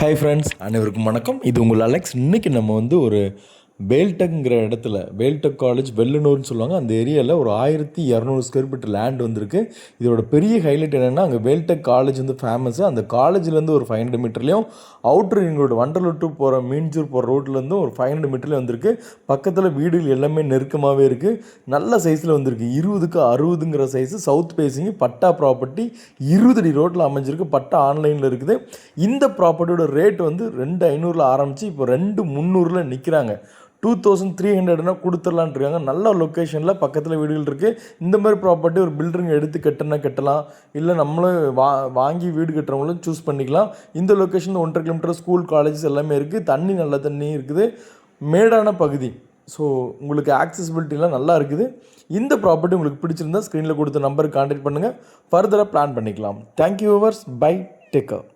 Hi friends, அனைவருக்கும் வணக்கம். இது உங்கள் அலெக்ஸ். இன்றைக்கி நம்ம ஒரு வேல்டெக்ங்கிற இடத்துல, வேல்டெக் காலேஜ் வெள்ளனூர்னு சொல்லுவாங்க, அந்த ஏரியாவில் ஒரு 1200 ஸ்கொயர் ஃபீட் லேண்ட் வந்திருக்கு. இதோட பெரிய ஹைலைட் என்னென்னா, அங்கே வேல்டெக் காலேஜ் ஃபேமஸ்ஸு. அந்த காலேஜ்லேருந்து ஒரு 500 மீட்டர்லேயும், அவுட்ரு எங்களோட வண்டலூர் டு போகிற மீன்ஜூர் போகிற ரோட்லேருந்து ஒரு 500 மீட்டர்லேயும் வந்திருக்கு. பக்கத்தில் வீடுகள் எல்லாமே நெருக்கமாகவே இருக்குது. நல்ல சைஸில் வந்திருக்கு. 20க்கு 60ங்கிற சைஸு, சவுத் ஃபேஸிங்கு, பட்டா ப்ராப்பர்ட்டி, 20 அடி ரோட்டில் அமைஞ்சிருக்கு. பட்டா ஆன்லைனில் இருக்குது. இந்த ப்ராப்பர்ட்டியோட ரேட் 2500 ஆரம்பித்து இப்போ 2300 நிற்கிறாங்க. 2300 கொடுத்துடலான் இருக்காங்க. நல்ல லொக்கேஷனில் பக்கத்தில் வீடுகள் இருக்குது. இந்த மாதிரி ப்ராப்பர்ட்டி ஒரு பில்டருங்க எடுத்து கட்டலாம், இல்லை நம்மளும் வாங்கி வீடு கட்டுறவங்களும் சூஸ் பண்ணிக்கலாம். இந்த லொக்கேஷன் 1.5 கிலோமீட்டர் ஸ்கூல், காலேஜஸ் எல்லாமே இருக்குது. தண்ணி நல்ல தண்ணி இருக்குது. மேடான பகுதி. ஸோ உங்களுக்கு ஆக்சசிபிலிட்டிலாம் நல்லா இருக்குது. இந்த ப்ராப்பர்ட்டி உங்களுக்கு பிடிச்சிருந்தா ஸ்க்ரீனில் கொடுத்த நம்பருக்கு கான்டாக்ட் பண்ணுங்கள். ஃபர்தராக பிளான் பண்ணிக்கலாம். Thank you viewers. Bye. Take care.